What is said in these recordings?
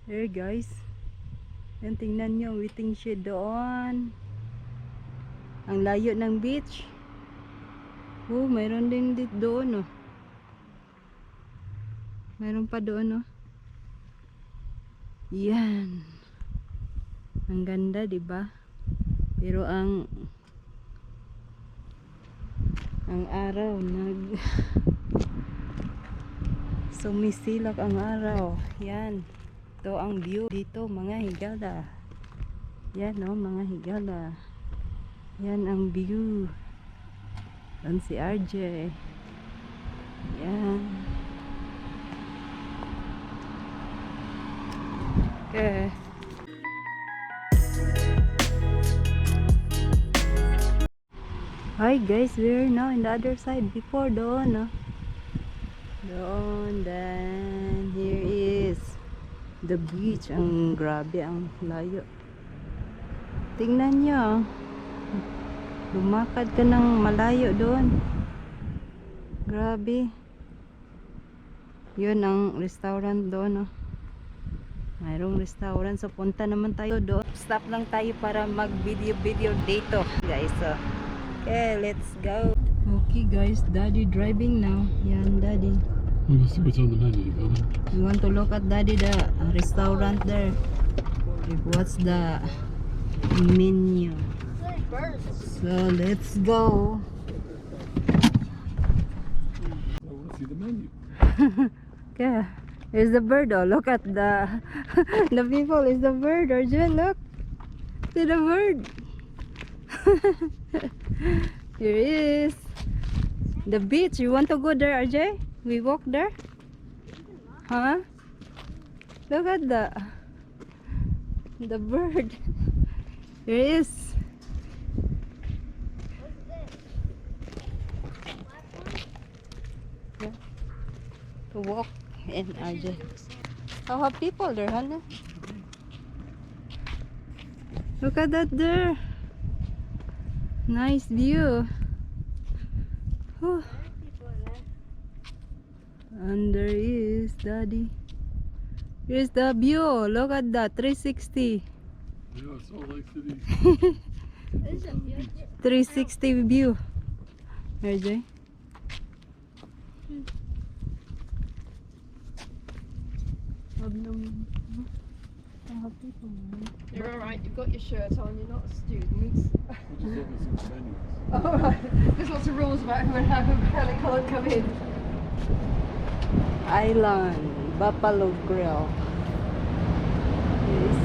There guys. Yan, tingnan nyo, waiting shed doon. Ang layo ng beach. Oh, mayroon din dito doon, oh. Mayroon pa doon, oh. Yan. Ang ganda, 'di ba? Pero ang araw sumisilak ang araw. Yan. Ito ang view dito, mga higala. Yan, oh, mga higala. Yan ang view. Yan si RJ. Yan. Okay. Hi guys, we're now in the other side. Before doon, no? Doon, then here is the beach. Ang grabe, ang layo. Tingnan nyo, lumakad ka ng malayo doon. Grabe. Yun ang restaurant doon, no? Mayroong restaurant, so punta naman tayo doon. Stop lang tayo para mag video dito guys. So okay, let's go. Okay guys, daddy driving now. Yan, daddy. We'll see what's on the menu. You want to look at daddy the restaurant there? What's the menu? So let's go. I want to see the menu. Okay, here's the bird. Oh, look at the the people. Is the bird, Arjun? Look, see the bird. Here is the beach. You want to go there, RJ? We walk there? Huh? Look at the bird. Here is. Yeah. To walk in RJ. How have people there, Hannah? Look at that there. Nice view. Whew. And there is daddy. Here's the view. Look at that 360. Yeah, Salt Lake City. 360 view. RJ. You're alright, you've got your shirt on, you're not students. We'll just look at some menus. Alright, there's lots of rules about who and how can't come in. Island Buffalo Grill. Yes.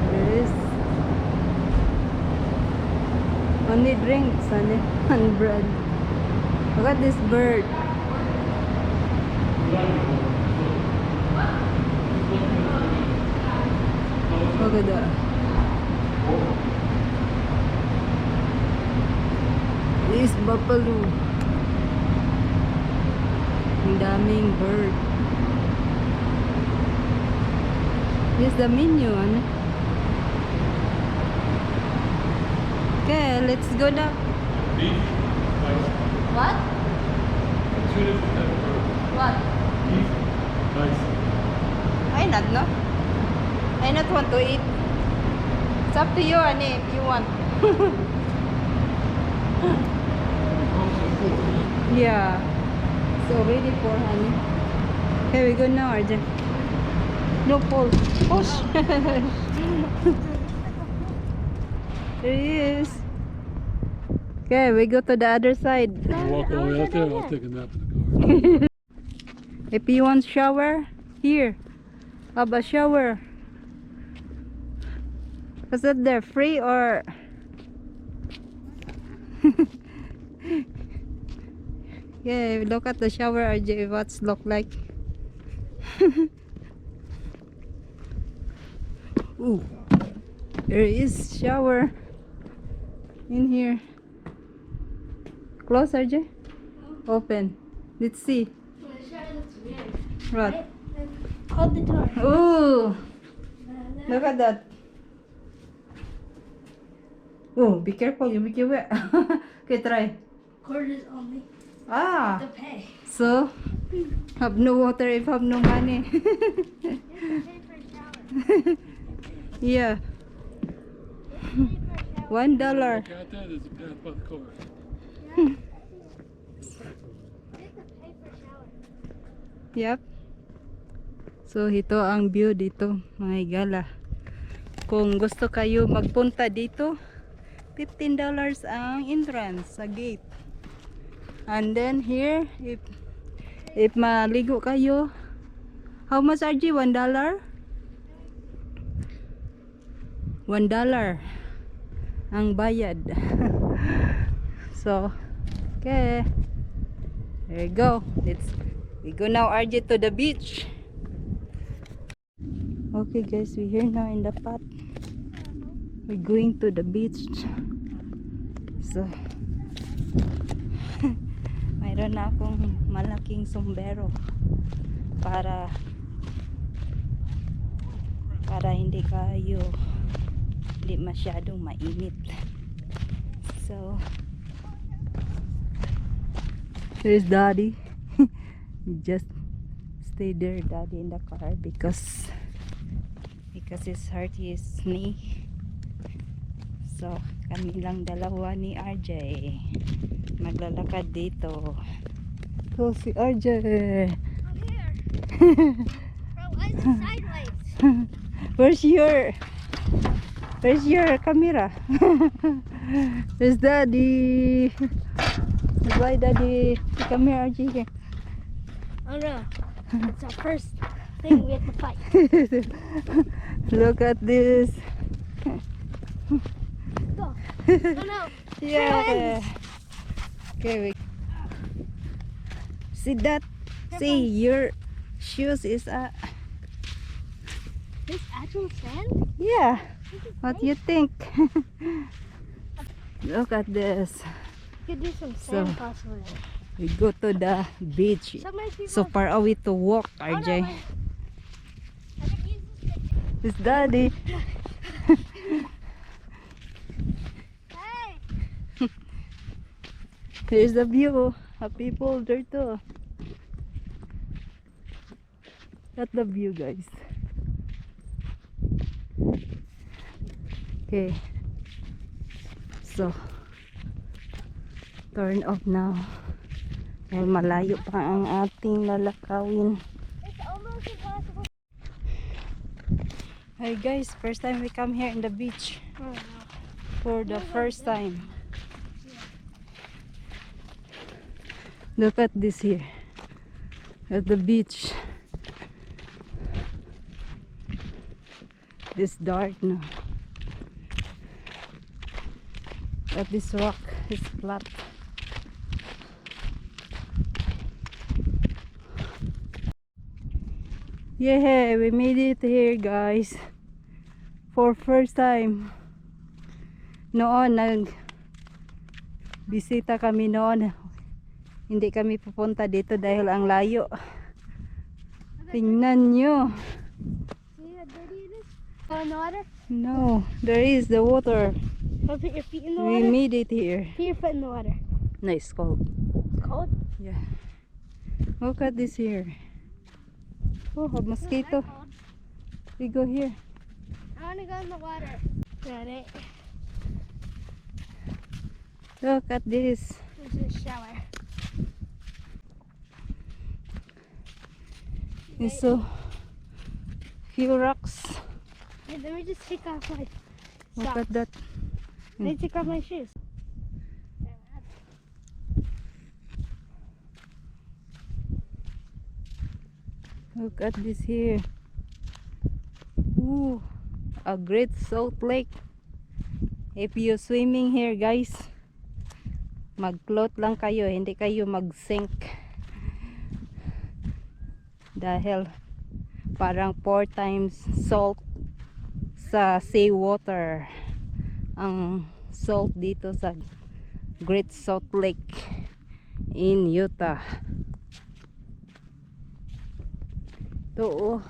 There is only drinks and bread. Look at this bird. Look at that. This buffalo. Ang daming bird. Here's the menu, ano? Okay, let's go now. Beef, nice. What? Two different types of birds. What? Beef, nice. I not know. I not want to eat. It's up to you, Ani, if you want. Yeah. It's already for honey. Here we go now, Arjun. No pull. Push. There he is. Okay, we go to the other side. We'll walk all the way out there. I'll take a nap in the car. If you want shower, here. Have a shower. Is that there free or? Yeah, look at the shower, RJ. What's look like? Ooh, there is shower in here. Close, RJ. Open. Let's see. What? Hold the door. Ooh, look at that. Oh, be careful, you make it wet. Okay, try. Quarters only. Ah, To pay. so have no water if have no money. You have to pay for a shower. Yeah, You have to pay for a shower. $1. Look out there, there's a path by the car. Yeah, I see it. You have to pay for a shower. Yep. So ito ang view dito, mga higala. Kung gusto kayo magpunta dito, $15 ang entrance sa gate. And then here, if maligo kayo, how much RG? $1? $1 ang bayad. So, okay. There you go. We go now RG to the beach. Okay guys, we're here now in the path. We're going to the beach. So, mayroon na akong malaking sombrero para hindi masyadong mainit. So, there's Daddy. He just stay there, Daddy, in the car because his heart is knee. So, kami lang dalawa ni RJ maglalakad dito. So, si RJ. I'm here. Bro, why is it sideways? Where's your camera? There's Daddy. Bye, Daddy. Come here, RJ. Oh no. It's our first thing we have to fight. Look at this. Go. Oh no. Yeah. Okay, see that? See, your shoes is This actual sand? yeah. What do you think? Look at this. You could do some So- sand possibly. We go to the beach. Somebody people. So far away to walk, Oh, no, RJ. wait. I can use this picture. It's Daddy. Hey. Here's the view of people there too. At the view, guys. Okay. So, turn off now. Dahil malayo pa ang ating lalakawin. It's almost impossible. Hey guys, first time we come here in the beach. Oh, no. For the first time. Look at this here. At the beach. This dark now. But this rock is flat. Yeah, we made it here, guys. For first time. Noon bisita kami noon. Hindi kami pupunta dito dahil ang layo. Tingnan nyo. See how dirty it is? Oh, in the water? No, there is the water. Go put your feet in the We water. made it here. Put your foot in the water. Nice cold. It's cold. Yeah. Look at this here. Oh, a mosquito. Cold. We go here. I want to go in the water. Got it. Look at this. This is a shower. And so few rocks. Wait, let me just take off my Look socks. at that. Let me take off my shoes. Look at this here. Ooh, a great salt lake. If you swimming here, guys, mag-float lang kayo, hindi kayo mag-sink. Dahil parang 4 times salt sa sea water ang salt dito sa Great Salt Lake in Utah. To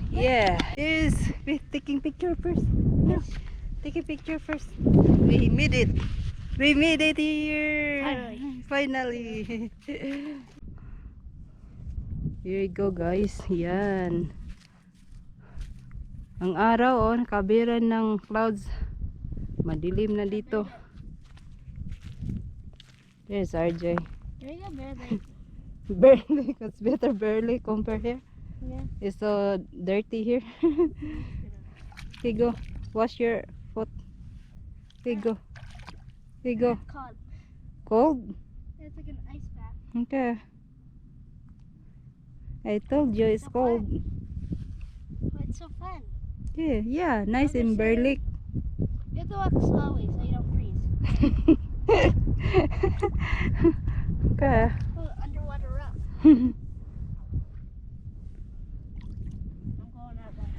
yeah, is taking picture first. Yes. Take a picture first. We made it. We made it here. Finally. Here you go guys. Yan. Ang araw oh, nakabiran ng clouds. Madilim na dito. There's RJ. There you go, barely. Barely. It's better barely compare here. Yeah. It's so dirty here. Okay, go. Wash your foot. Okay, go. Okay, go. Cold. Cold? It's like an ice bath. Okay. I told you it's So cold. But it's so fun. Yeah. Nice in Berlik. You have to walk slowly so you don't freeze. Okay. Oh, underwater rock. I'm going out there.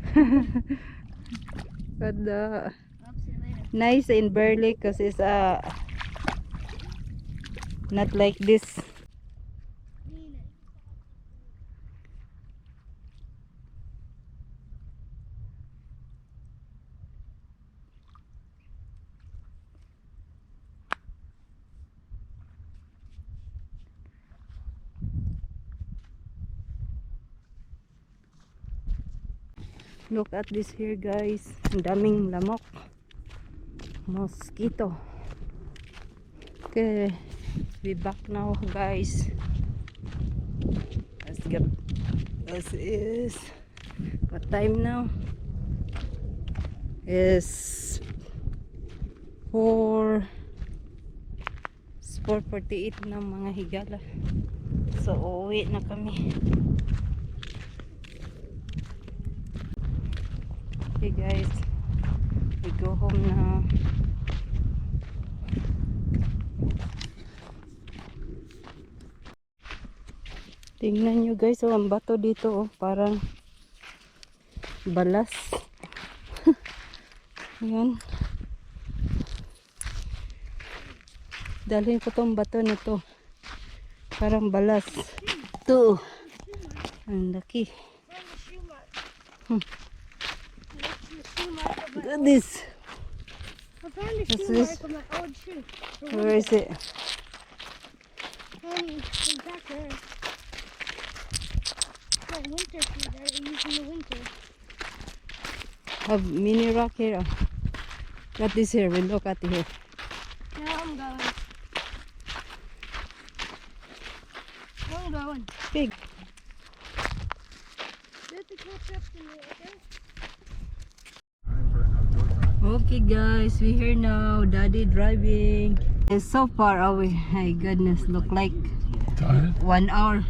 But I'll see you later. nice in Berlik because it's not like this. Look at this here guys. Ang daming lamok. Mosquito. Okay. We back now guys. Let's get this is what time now? Is 4:48 na mga higala. So uuwi na kami. Okay guys, we go home now. Tingnan nyo guys, ang bato dito parang balas. Ayan. Dalhin ko tong bato na to. Parang balas. Ito. Ang laki. Look at this. I found a What's shoe this? mark on my old shoe. Where is it? It's back there. It's my winter shoe that I use in the winter. Have mini rock here. Got this here. We look at here. Now I'm going. I'm going. Big. You have to catch up to me, okay? Okay guys, we here now. Daddy driving. It's so far away. My goodness, look like Tired? 1 hour.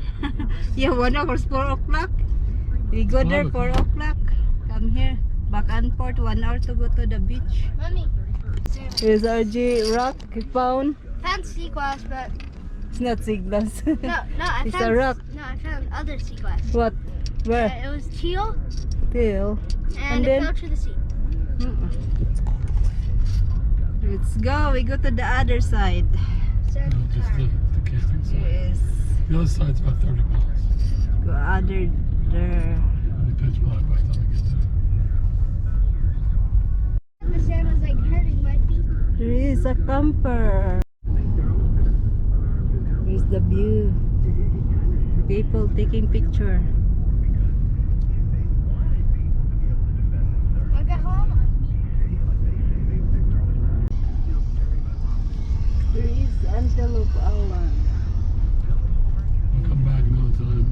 Yeah, 1 hour is 4 o'clock. We go there 4 o'clock. Come here. Back and forth 1 hour to go to the beach. Mommy. Here's RG rock we found. Found sea glass, but It's not siglas. no, I It's found a rock. No, I found other sea glass. What? Where? It was teal, Still. and then? it fell to the sea. Let's go. We go to the other side. No, just the camping side. Yes. The other side's about 30 miles. Go other there. It'll be pitch black by the time we get there. The sand was like hurting my feet. There is a camper. Here's the view. People taking picture. I got home. There is Antelope Island. We'll come back another time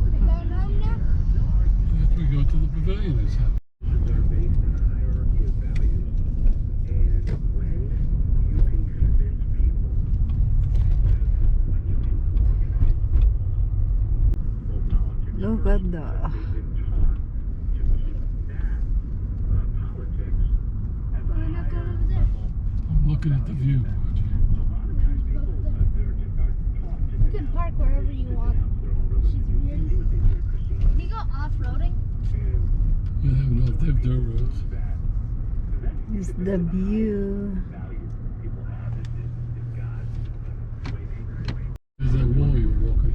We going home now? after we go to the pavilion. They said. Look at the We're not going over there. I'm looking at the view. You can park wherever you want. She's weird. Can you go off-roading? Yeah, they have dirt roads. is the view. There's that wall you were walking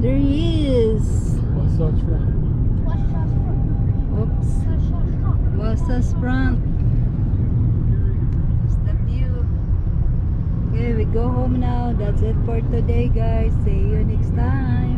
There he is. on. What's that from? Watch Josh front. Oops. Watch Josh Rosa's front. That's the view. Okay, we go home now. That's it for today, guys. See you next time.